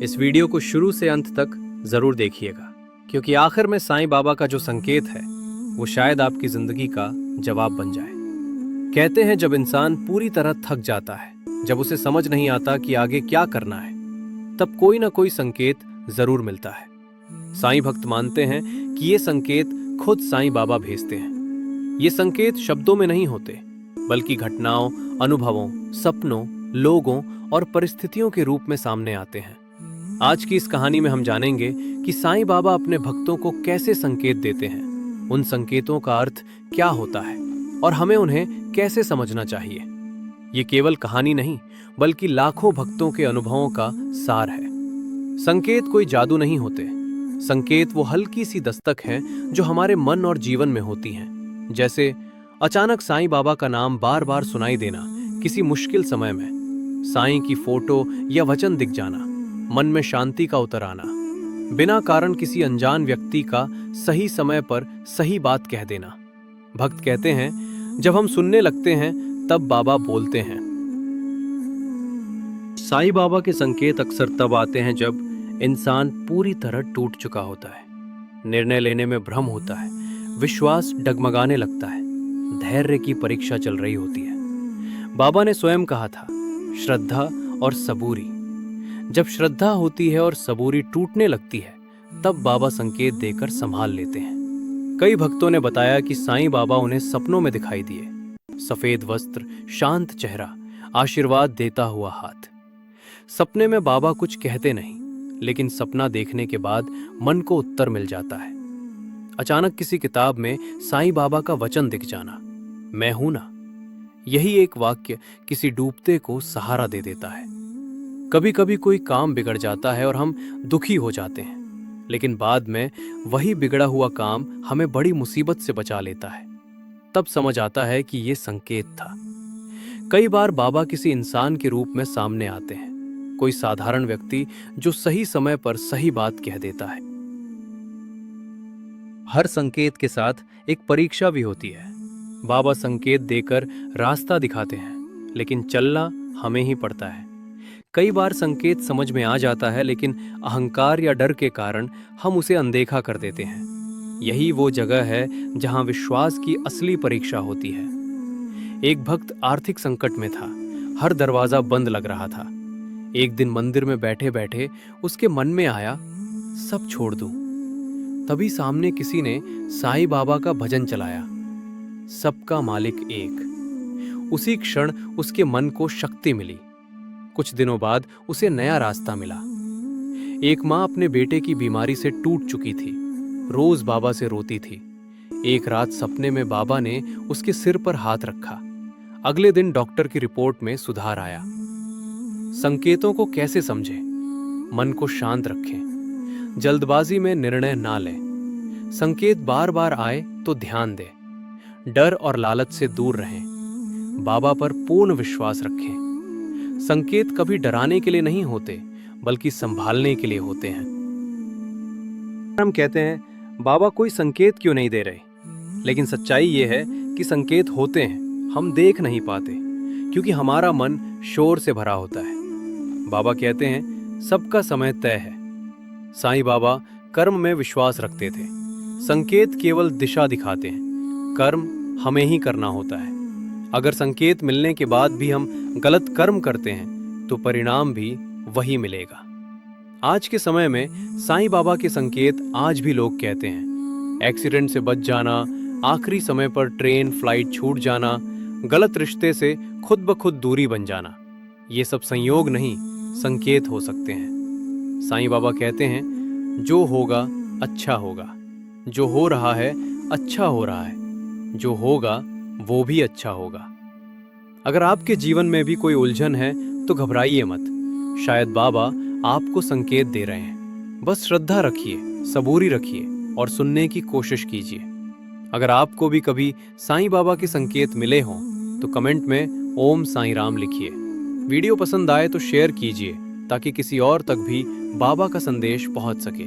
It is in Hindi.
इस वीडियो को शुरू से अंत तक जरूर देखिएगा, क्योंकि आखिर में साईं बाबा का जो संकेत है वो शायद आपकी जिंदगी का जवाब बन जाए। कहते हैं जब इंसान पूरी तरह थक जाता है, जब उसे समझ नहीं आता कि आगे क्या करना है, तब कोई ना कोई संकेत जरूर मिलता है। साईं भक्त मानते हैं कि ये संकेत खुद साईं बाबा भेजते हैं। ये संकेत शब्दों में नहीं होते, बल्कि घटनाओं, अनुभवों, सपनों, लोगों और परिस्थितियों के रूप में सामने आते हैं। आज की इस कहानी में हम जानेंगे कि साईं बाबा अपने भक्तों को कैसे संकेत देते हैं, उन संकेतों का अर्थ क्या होता है और हमें उन्हें कैसे समझना चाहिए। ये केवल कहानी नहीं, बल्कि लाखों भक्तों के अनुभवों का सार है। संकेत कोई जादू नहीं होते। संकेत वो हल्की सी दस्तक है जो हमारे मन और जीवन में होती हैं। जैसे अचानक साईं बाबा का नाम बार बार सुनाई देना किसी मुश्किल समय में, साईं की फोटो या वचन दिख जाना, मन में शांति का उतर आना, बिना कारण किसी अनजान व्यक्ति का सही समय पर सही बात कह देना। भक्त कहते हैं जब हम सुनने लगते हैं तब बाबा बोलते हैं। साईं बाबा के संकेत अक्सर तब आते हैं जब इंसान पूरी तरह टूट चुका होता है, निर्णय लेने में भ्रम होता है, विश्वास डगमगाने लगता है, धैर्य की परीक्षा चल रही होती है। बाबा ने स्वयं कहा था, श्रद्धा और सबूरी। जब श्रद्धा होती है और सबूरी टूटने लगती है, तब बाबा संकेत देकर संभाल लेते हैं। कई भक्तों ने बताया कि साईं बाबा उन्हें सपनों में दिखाई दिए। सफेद वस्त्र, शांत चेहरा, आशीर्वाद देता हुआ हाथ। सपने में बाबा कुछ कहते नहीं, लेकिन सपना देखने के बाद मन को उत्तर मिल जाता है। अचानक किसी किताब में साईं बाबा का वचन दिख जाना, मैं हूं ना। यही एक वाक्य किसी डूबते को सहारा दे देता है। कभी कभी कोई काम बिगड़ जाता है और हम दुखी हो जाते हैं, लेकिन बाद में वही बिगड़ा हुआ काम हमें बड़ी मुसीबत से बचा लेता है। तब समझ आता है कि ये संकेत था। कई बार बाबा किसी इंसान के रूप में सामने आते हैं, कोई साधारण व्यक्ति जो सही समय पर सही बात कह देता है। हर संकेत के साथ एक परीक्षा भी होती है। बाबा संकेत देकर रास्ता दिखाते हैं, लेकिन चलना हमें ही पड़ता है। कई बार संकेत समझ में आ जाता है, लेकिन अहंकार या डर के कारण हम उसे अनदेखा कर देते हैं। यही वो जगह है जहां विश्वास की असली परीक्षा होती है। एक भक्त आर्थिक संकट में था, हर दरवाजा बंद लग रहा था। एक दिन मंदिर में बैठे बैठे उसके मन में आया, सब छोड़ दूं। तभी सामने किसी ने साईं बाबा का भजन चलाया, सबका मालिक एक। उसी क्षण उसके मन को शक्ति मिली। कुछ दिनों बाद उसे नया रास्ता मिला। एक माँ अपने बेटे की बीमारी से टूट चुकी थी, रोज बाबा से रोती थी। एक रात सपने में बाबा ने उसके सिर पर हाथ रखा। अगले दिन डॉक्टर की रिपोर्ट में सुधार आया। संकेतों को कैसे समझें? मन को शांत रखें, जल्दबाजी में निर्णय ना लें। संकेत बार बार आए तो ध्यान दें, डर और लालच से दूर रहें, बाबा पर पूर्ण विश्वास रखें। संकेत कभी डराने के लिए नहीं होते, बल्कि संभालने के लिए होते हैं। हम कहते हैं बाबा कोई संकेत क्यों नहीं दे रहे, लेकिन सच्चाई ये है कि संकेत होते हैं, हम देख नहीं पाते, क्योंकि हमारा मन शोर से भरा होता है। बाबा कहते हैं सबका समय तय है। साईं बाबा कर्म में विश्वास रखते थे। संकेत केवल दिशा दिखाते हैं, कर्म हमें ही करना होता है। अगर संकेत मिलने के बाद भी हम गलत कर्म करते हैं, तो परिणाम भी वही मिलेगा। आज के समय में साईं बाबा के संकेत आज भी लोग कहते हैं। एक्सीडेंट से बच जाना, आखिरी समय पर ट्रेन फ्लाइट छूट जाना, गलत रिश्ते से खुद ब खुद दूरी बन जाना, ये सब संयोग नहीं, संकेत हो सकते हैं। साईं बाबा कहते हैं जो होगा अच्छा होगा, जो हो रहा है अच्छा हो रहा है, जो होगा वो भी अच्छा होगा। अगर आपके जीवन में भी कोई उलझन है तो घबराइए मत, शायद बाबा आपको संकेत दे रहे हैं। बस श्रद्धा रखिए, सबूरी रखिए और सुनने की कोशिश कीजिए। अगर आपको भी कभी साईं बाबा के संकेत मिले हों तो कमेंट में ओम साईं राम लिखिए। वीडियो पसंद आए तो शेयर कीजिए, ताकि किसी और तक भी बाबा का संदेश पहुंच सके।